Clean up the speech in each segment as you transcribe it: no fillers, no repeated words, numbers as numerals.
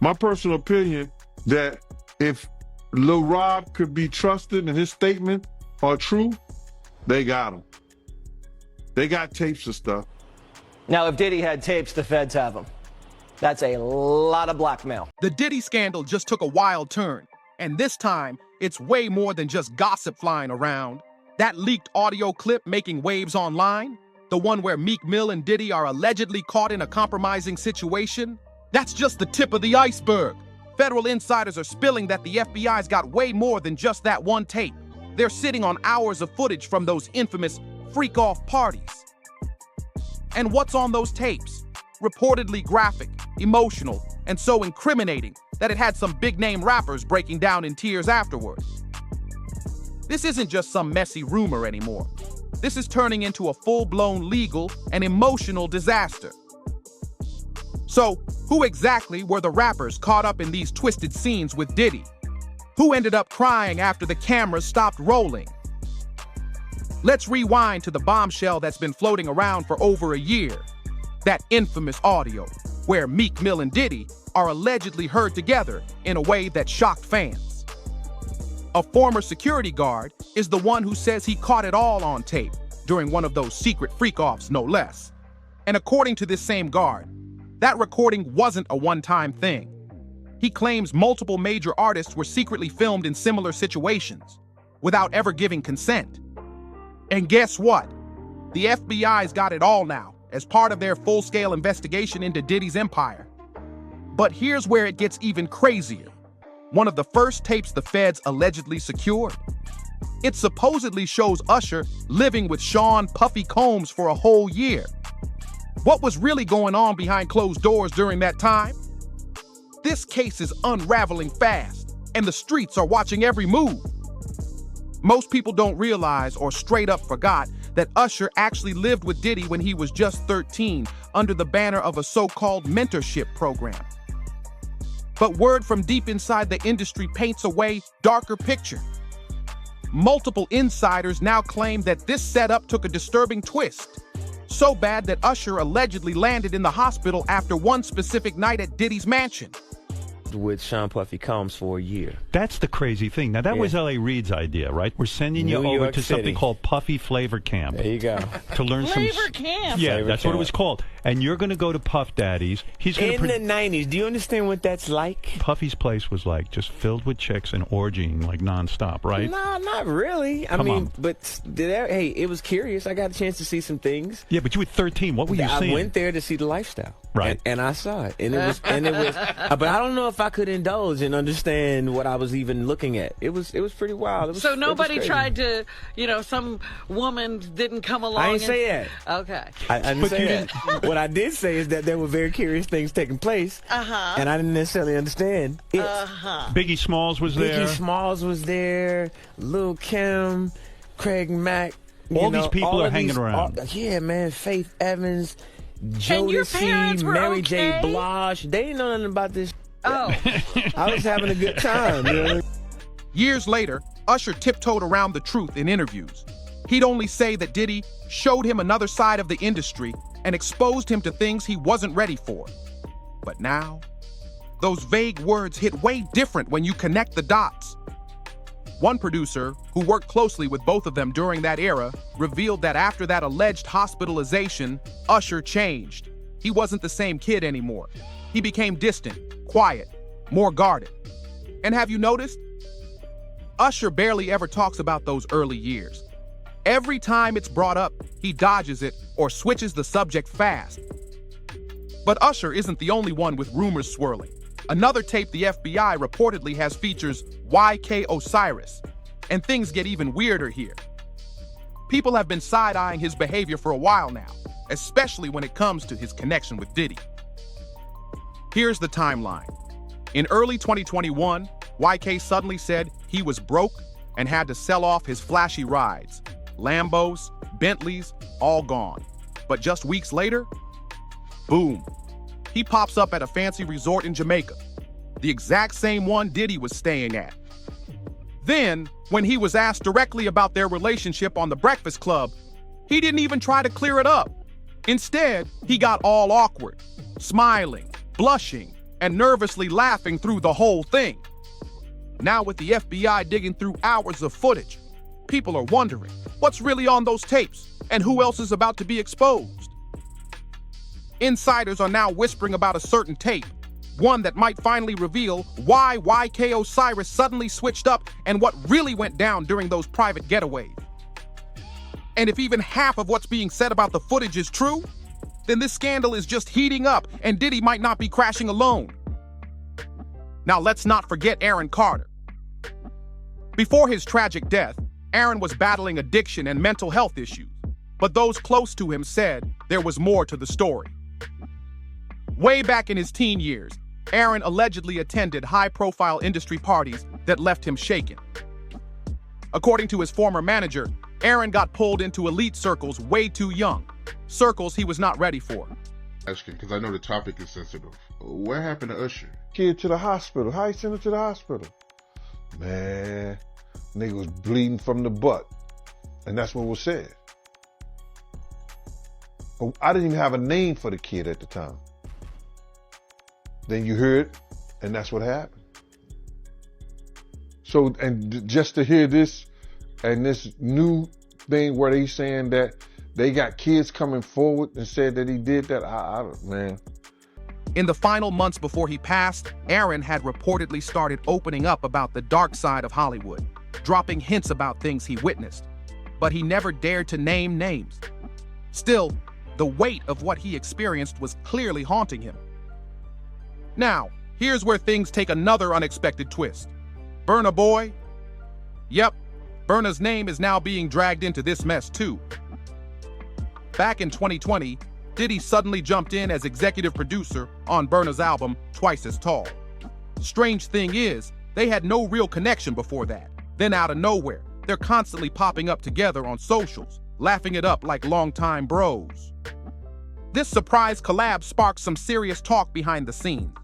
My personal opinion that if Lil Rob could be trusted and his statement are true, they got him. They got tapes and stuff. Now, if Diddy had tapes, the feds have them. That's a lot of blackmail. The Diddy scandal just took a wild turn, and this time, it's way more than just gossip flying around. That leaked audio clip making waves online, the one where Meek Mill and Diddy are allegedly caught in a compromising situation, that's just the tip of the iceberg. Federal insiders are spilling that the FBI's got way more than just that one tape. They're sitting on hours of footage from those infamous freak-off parties. And what's on those tapes? Reportedly graphic, emotional, and so incriminating that it had some big-name rappers breaking down in tears afterwards. This isn't just some messy rumor anymore. This is turning into a full-blown legal and emotional disaster. So, who exactly were the rappers caught up in these twisted scenes with Diddy? Who ended up crying after the cameras stopped rolling? Let's rewind to the bombshell that's been floating around for over a year. That infamous audio, where Meek Mill and Diddy are allegedly heard together in a way that shocked fans. A former security guard is the one who says he caught it all on tape during one of those secret freak-offs, no less. And according to this same guard, that recording wasn't a one-time thing. He claims multiple major artists were secretly filmed in similar situations without ever giving consent. And guess what? The FBI's got it all now as part of their full-scale investigation into Diddy's empire. But here's where it gets even crazier. One of the first tapes the feds allegedly secured. It supposedly shows Usher living with Sean Puffy Combs for a whole year. What was really going on behind closed doors during that time? This case is unraveling fast, and the streets are watching every move. Most people don't realize or straight up forgot that Usher actually lived with Diddy when he was just 13 under the banner of a so-called mentorship program. But word from deep inside the industry paints a way darker picture. Multiple insiders now claim that this setup took a disturbing twist. So bad that Usher allegedly landed in the hospital after one specific night at Diddy's mansion. With Sean Puffy Combs for a year. That's the crazy thing. Now, that was L.A. Reid's idea, right? We're sending you over to something called Puffy Flavor Camp. There you go. To learn Flavor some... Camp? Yeah, Flavor that's Camp. what it was called. And you're going to go to Puff Daddy's. He's going In the 90s, do you understand what that's like? Puffy's place was like just filled with chicks and orgying like nonstop, right? No, not really. I mean, but hey, it was curious. I got a chance to see some things. Yeah, but you were 13. What were you seeing? I went there to see the lifestyle. Right. And I saw it. And it was but I don't know if I could indulge and understand what I was even looking at. It was pretty wild. So nobody tried to, some woman didn't come along. I didn't say that. Okay. I didn't say that. What I did say is that there were very curious things taking place. And I didn't necessarily understand it. Biggie Smalls was there. Biggie Smalls was there. Lil' Kim, Craig Mack. All these people are hanging around. Yeah, man. Faith Evans, And your parents Jodeci, were Mary okay? J. Blige. They didn't know nothing about this. Oh. I was having a good time. Years later, Usher tiptoed around the truth in interviews. He'd only say that Diddy showed him another side of the industry and exposed him to things he wasn't ready for. But now, those vague words hit way different when you connect the dots. One producer, who worked closely with both of them during that era, revealed that after that alleged hospitalization, Usher changed. He wasn't the same kid anymore. He became distant, quiet, more guarded. And have you noticed? Usher barely ever talks about those early years. Every time it's brought up, he dodges it or switches the subject fast. But Usher isn't the only one with rumors swirling. Another tape the FBI reportedly has features YK Osiris, and things get even weirder here. People have been side-eyeing his behavior for a while now, especially when it comes to his connection with Diddy. Here's the timeline. In early 2021, YK suddenly said he was broke and had to sell off his flashy rides. Lambos, Bentleys, all gone. But just weeks later, boom. He pops up at a fancy resort in Jamaica, the exact same one Diddy was staying at. Then, when he was asked directly about their relationship on The Breakfast Club, he didn't even try to clear it up. Instead, he got all awkward, smiling, blushing, and nervously laughing through the whole thing. Now with the FBI digging through hours of footage, people are wondering what's really on those tapes and who else is about to be exposed. Insiders are now whispering about a certain tape, one that might finally reveal why YK Osiris suddenly switched up and what really went down during those private getaways. And if even half of what's being said about the footage is true, then this scandal is just heating up and Diddy might not be crashing alone. Now let's not forget Aaron Carter. Before his tragic death, Aaron was battling addiction and mental health issues, but those close to him said there was more to the story. Way back in his teen years, Aaron allegedly attended high-profile industry parties that left him shaken. According to his former manager, Aaron got pulled into elite circles way too young, circles he was not ready for. Asking, because I know the topic is sensitive. What happened to Usher? Kid to the hospital. How you send him to the hospital? Man, nigga was bleeding from the butt. And that's what was said. I didn't even have a name for the kid at the time. Then you heard, and that's what happened. So, and just to hear this, and this new thing where they saying that they got kids coming forward and said that he did that, man. In the final months before he passed, Aaron had reportedly started opening up about the dark side of Hollywood, dropping hints about things he witnessed. But he never dared to name names. Still, the weight of what he experienced was clearly haunting him. Now, here's where things take another unexpected twist. Burna Boy? Yep, Burna's name is now being dragged into this mess too. Back in 2020, Diddy suddenly jumped in as executive producer on Burna's album, Twice as Tall. Strange thing is, they had no real connection before that. Then out of nowhere, they're constantly popping up together on socials, laughing it up like longtime bros. This surprise collab sparked some serious talk behind the scenes.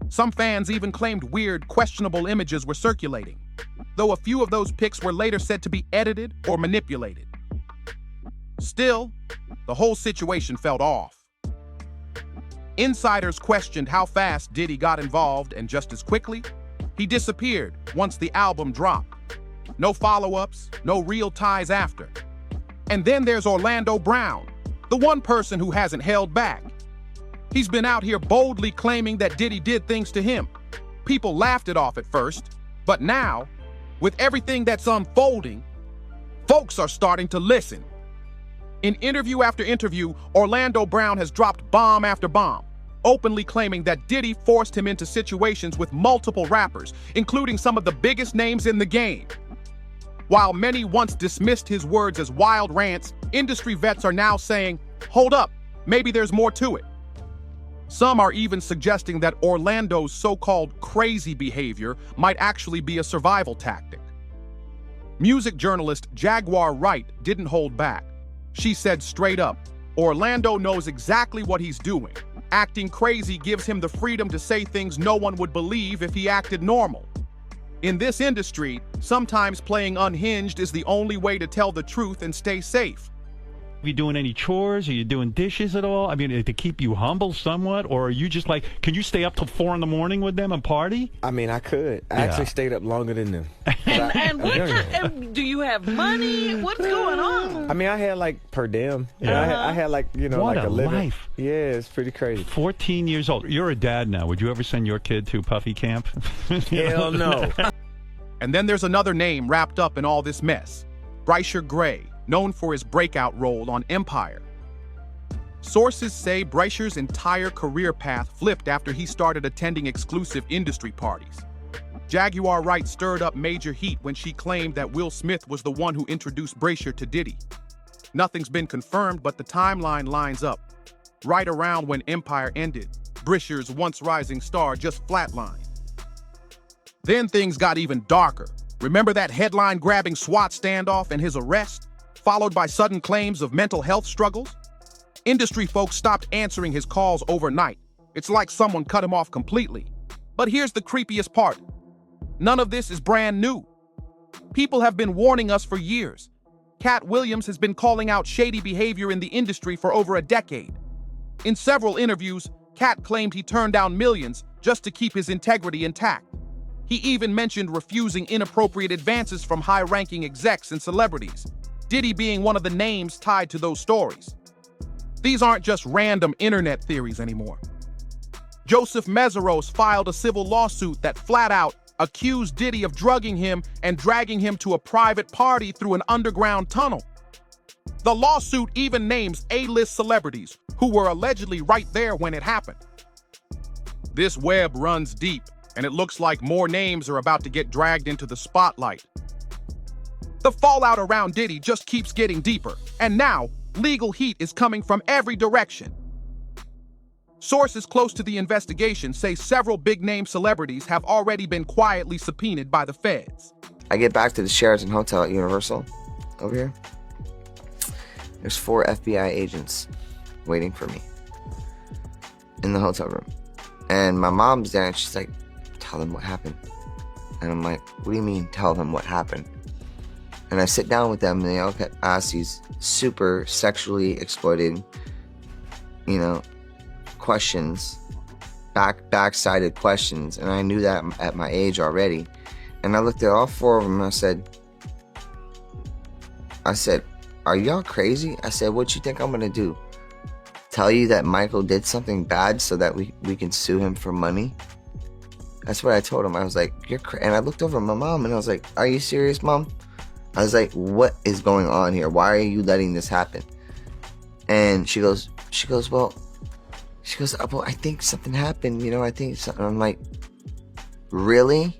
Some fans even claimed weird, questionable images were circulating, though a few of those pics were later said to be edited or manipulated. Still, the whole situation felt off. Insiders questioned how fast Diddy got involved, and just as quickly, he disappeared once the album dropped. No follow-ups, no real ties after. And then there's Orlando Brown, the one person who hasn't held back. He's been out here boldly claiming that Diddy did things to him. People laughed it off at first, but now, with everything that's unfolding, folks are starting to listen. In interview after interview, Orlando Brown has dropped bomb after bomb, openly claiming that Diddy forced him into situations with multiple rappers, including some of the biggest names in the game. While many once dismissed his words as wild rants, industry vets are now saying, hold up, maybe there's more to it. Some are even suggesting that Orlando's so-called crazy behavior might actually be a survival tactic. Music journalist Jaguar Wright didn't hold back. She said straight up, Orlando knows exactly what he's doing. Acting crazy gives him the freedom to say things no one would believe if he acted normal. In this industry, sometimes playing unhinged is the only way to tell the truth and stay safe. Are you doing any chores? Are you doing dishes at all? I mean, to keep you humble somewhat? Or are you just like, can you stay up till 4 a.m. with them and party? I mean, I could. I actually stayed up longer than them. And do you have money? What's going on? I mean, I had like per diem. Yeah. I had like, you know, what like a a living. life. Yeah, it's pretty crazy. 14 years old. You're a dad now. Would you ever send your kid to Puffy camp? Hell no. And then there's another name wrapped up in all this mess. Bryshire Gray, known for his breakout role on Empire. Sources say Bryshire's entire career path flipped after he started attending exclusive industry parties. Jaguar Wright stirred up major heat when she claimed that Will Smith was the one who introduced Bryshire to Diddy. Nothing's been confirmed, but the timeline lines up. Right around when Empire ended, Bryshire's once rising star just flatlined. Then things got even darker. Remember that headline-grabbing SWAT standoff and his arrest, followed by sudden claims of mental health struggles? Industry folks stopped answering his calls overnight. It's like someone cut him off completely. But here's the creepiest part. None of this is brand new. People have been warning us for years. Cat Williams has been calling out shady behavior in the industry for over a decade. In several interviews, Cat claimed he turned down millions just to keep his integrity intact. He even mentioned refusing inappropriate advances from high-ranking execs and celebrities, Diddy being one of the names tied to those stories. These aren't just random internet theories anymore. Joseph Meseros filed a civil lawsuit that flat-out accused Diddy of drugging him and dragging him to a private party through an underground tunnel. The lawsuit even names A-list celebrities who were allegedly right there when it happened. This web runs deep, and it looks like more names are about to get dragged into the spotlight. The fallout around Diddy just keeps getting deeper, and now legal heat is coming from every direction. Sources close to the investigation say several big-name celebrities have already been quietly subpoenaed by the feds. I get back to the Sheraton Hotel at Universal over here. There's 4 FBI agents waiting for me in the hotel room. And my mom's there and she's like, tell them what happened. And I'm like, what do you mean tell them what happened? And I sit down with them and they all ask these super sexually exploited, questions, back-sided questions. And I knew that at my age already. And I looked at all 4 of them and I said, are y'all crazy? I said, what you think I'm gonna do? Tell you that Michael did something bad so that we can sue him for money? That's what I told him. I was like, you're crazy. And I looked over at my mom and I was like, are you serious, Mom? I was like, what is going on here? Why are you letting this happen? And she goes, well, I think something happened, I think something. I'm like, really?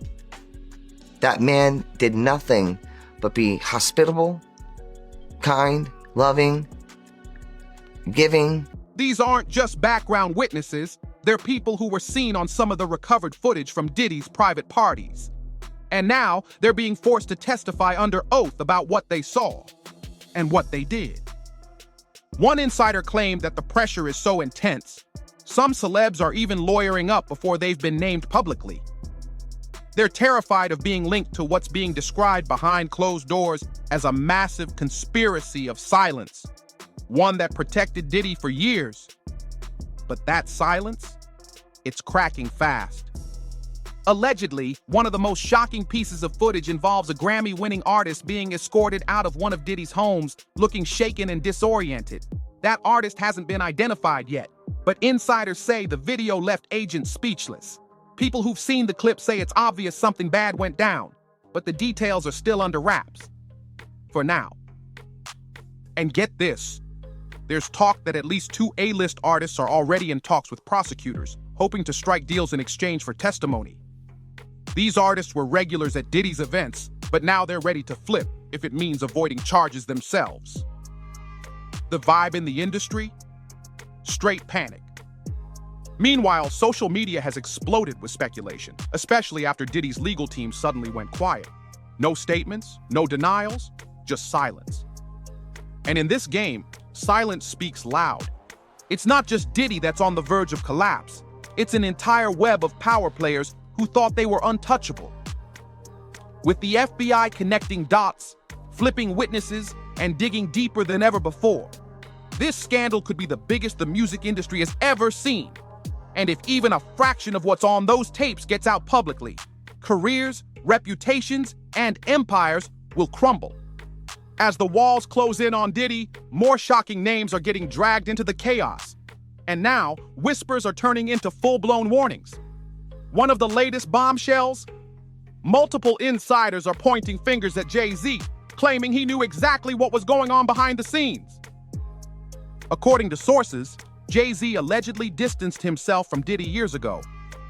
That man did nothing but be hospitable, kind, loving, giving. These aren't just background witnesses. They're people who were seen on some of the recovered footage from Diddy's private parties. And now they're being forced to testify under oath about what they saw and what they did. One insider claimed that the pressure is so intense, some celebs are even lawyering up before they've been named publicly. They're terrified of being linked to what's being described behind closed doors as a massive conspiracy of silence, one that protected Diddy for years. But that silence, it's cracking fast. Allegedly, one of the most shocking pieces of footage involves a Grammy-winning artist being escorted out of one of Diddy's homes looking shaken and disoriented. That artist hasn't been identified yet, but insiders say the video left agents speechless. People who've seen the clip say it's obvious something bad went down, but the details are still under wraps. For now. And get this, there's talk that at least 2 A-list artists are already in talks with prosecutors, hoping to strike deals in exchange for testimony. These artists were regulars at Diddy's events, but now they're ready to flip if it means avoiding charges themselves. The vibe in the industry? Straight panic. Meanwhile, social media has exploded with speculation, especially after Diddy's legal team suddenly went quiet. No statements, no denials, just silence. And in this game, silence speaks loud. It's not just Diddy that's on the verge of collapse. It's an entire web of power players who thought they were untouchable. With the FBI connecting dots, flipping witnesses, and digging deeper than ever before, this scandal could be the biggest the music industry has ever seen. And if even a fraction of what's on those tapes gets out publicly, careers, reputations, and empires will crumble. As the walls close in on Diddy, more shocking names are getting dragged into the chaos. And now, whispers are turning into full-blown warnings. One of the latest bombshells? Multiple insiders are pointing fingers at Jay-Z, claiming he knew exactly what was going on behind the scenes. According to sources, Jay-Z allegedly distanced himself from Diddy years ago,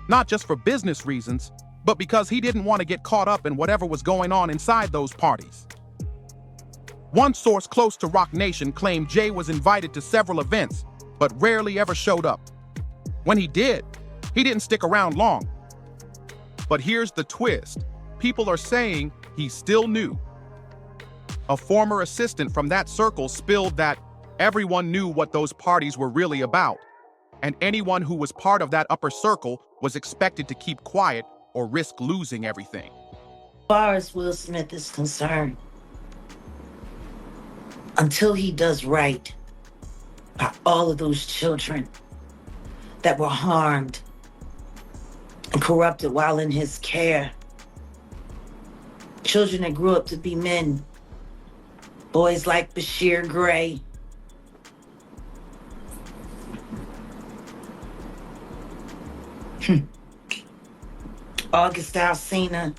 not just for business reasons, but because he didn't want to get caught up in whatever was going on inside those parties. One source close to Roc Nation claimed Jay was invited to several events, but rarely ever showed up. When he did, he didn't stick around long. But here's the twist. People are saying he still knew. A former assistant from that circle spilled that everyone knew what those parties were really about, and anyone who was part of that upper circle was expected to keep quiet or risk losing everything. As far as Will Smith is concerned, until he does right by all of those children, that were harmed and corrupted while in his care. Children that grew up to be men. Boys like Bashir Gray. August Alsina.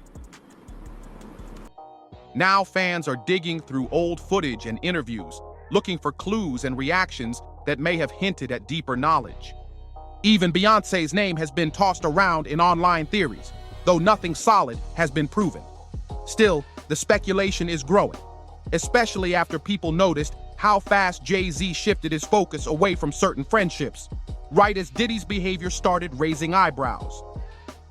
Now fans are digging through old footage and interviews, looking for clues and reactions that may have hinted at deeper knowledge. Even Beyoncé's name has been tossed around in online theories, though nothing solid has been proven. Still, the speculation is growing, especially after people noticed how fast Jay-Z shifted his focus away from certain friendships, right as Diddy's behavior started raising eyebrows.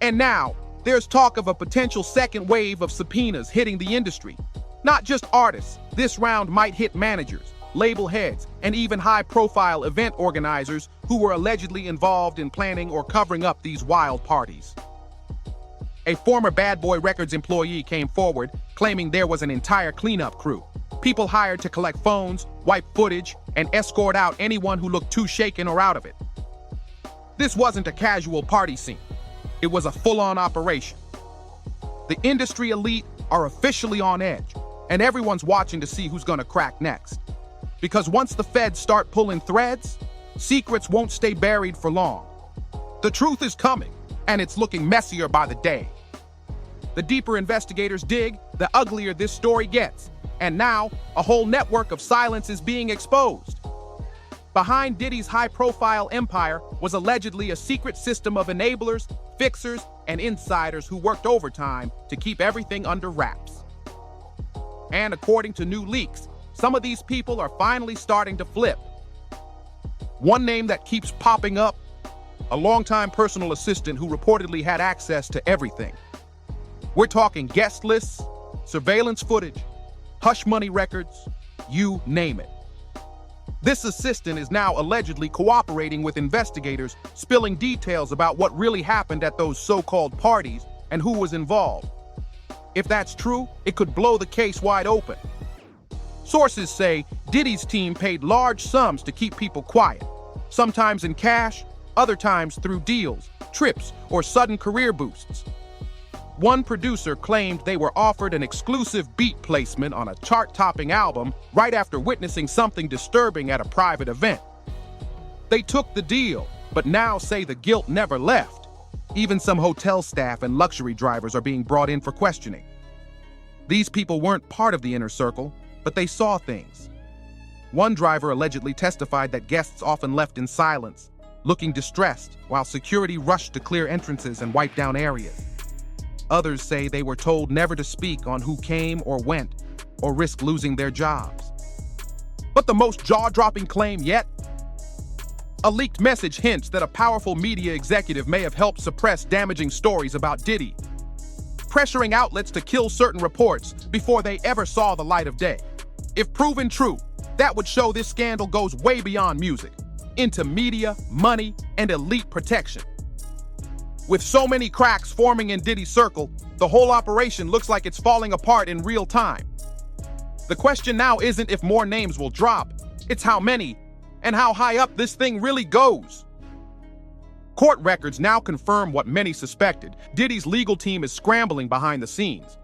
And now, there's talk of a potential second wave of subpoenas hitting the industry. Not just artists, this round might hit managers, label heads, and even high-profile event organizers who were allegedly involved in planning or covering up these wild parties. A former Bad Boy Records employee came forward, claiming there was an entire cleanup crew. People hired to collect phones, wipe footage, and escort out anyone who looked too shaken or out of it. This wasn't a casual party scene. It was a full-on operation. The industry elite are officially on edge, and everyone's watching to see who's gonna crack next. Because once the feds start pulling threads, secrets won't stay buried for long. The truth is coming, and it's looking messier by the day. The deeper investigators dig, the uglier this story gets, and now a whole network of silence is being exposed. Behind Diddy's high-profile empire was allegedly a secret system of enablers, fixers, and insiders who worked overtime to keep everything under wraps. And according to new leaks, some of these people are finally starting to flip. One name that keeps popping up, a longtime personal assistant who reportedly had access to everything. We're talking guest lists, surveillance footage, hush money records, you name it. This assistant is now allegedly cooperating with investigators, spilling details about what really happened at those so-called parties and who was involved. If that's true, it could blow the case wide open. Sources say Diddy's team paid large sums to keep people quiet, sometimes in cash, other times through deals, trips, or sudden career boosts. One producer claimed they were offered an exclusive beat placement on a chart-topping album right after witnessing something disturbing at a private event. They took the deal, but now say the guilt never left. Even some hotel staff and luxury drivers are being brought in for questioning. These people weren't part of the inner circle, but they saw things. One driver allegedly testified that guests often left in silence, looking distressed, while security rushed to clear entrances and wipe down areas. Others say they were told never to speak on who came or went, or risk losing their jobs. But the most jaw-dropping claim yet? A leaked message hints that a powerful media executive may have helped suppress damaging stories about Diddy, pressuring outlets to kill certain reports before they ever saw the light of day. If proven true, that would show this scandal goes way beyond music, into media, money, and elite protection. With so many cracks forming in Diddy's circle, the whole operation looks like it's falling apart in real time. The question now isn't if more names will drop, it's how many, and how high up this thing really goes. Court records now confirm what many suspected. Diddy's legal team is scrambling behind the scenes.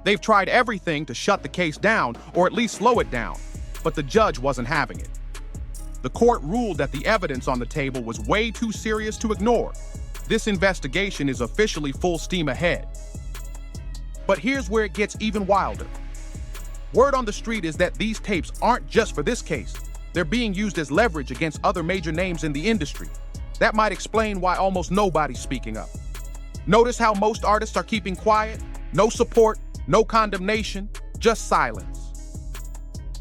They've tried everything to shut the case down, or at least slow it down, but the judge wasn't having it. The court ruled that the evidence on the table was way too serious to ignore. This investigation is officially full steam ahead. But here's where it gets even wilder. Word on the street is that these tapes aren't just for this case. They're being used as leverage against other major names in the industry. That might explain why almost nobody's speaking up. Notice how most artists are keeping quiet? No support, no condemnation, just silence.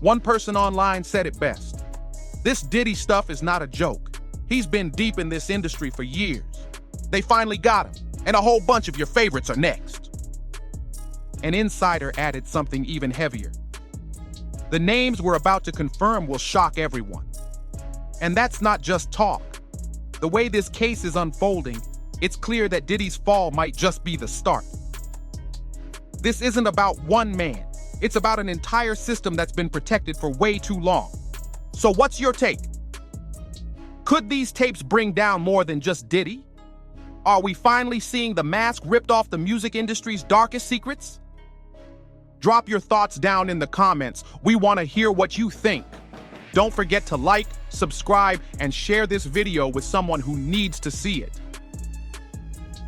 One person online said it best. This Diddy stuff is not a joke. He's been deep in this industry for years. They finally got him, and a whole bunch of your favorites are next. An insider added something even heavier. The names we're about to confirm will shock everyone. And that's not just talk. The way this case is unfolding, it's clear that Diddy's fall might just be the start. This isn't about one man. It's about an entire system that's been protected for way too long. So what's your take? Could these tapes bring down more than just Diddy? Are we finally seeing the mask ripped off the music industry's darkest secrets? Drop your thoughts down in the comments. We want to hear what you think. Don't forget to like, subscribe, and share this video with someone who needs to see it.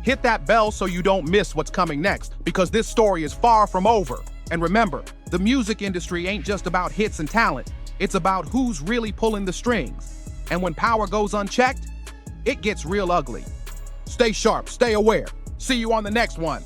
Hit that bell so you don't miss what's coming next, because this story is far from over. And remember, the music industry ain't just about hits and talent. It's about who's really pulling the strings. And when power goes unchecked, it gets real ugly. Stay sharp, stay aware. See you on the next one.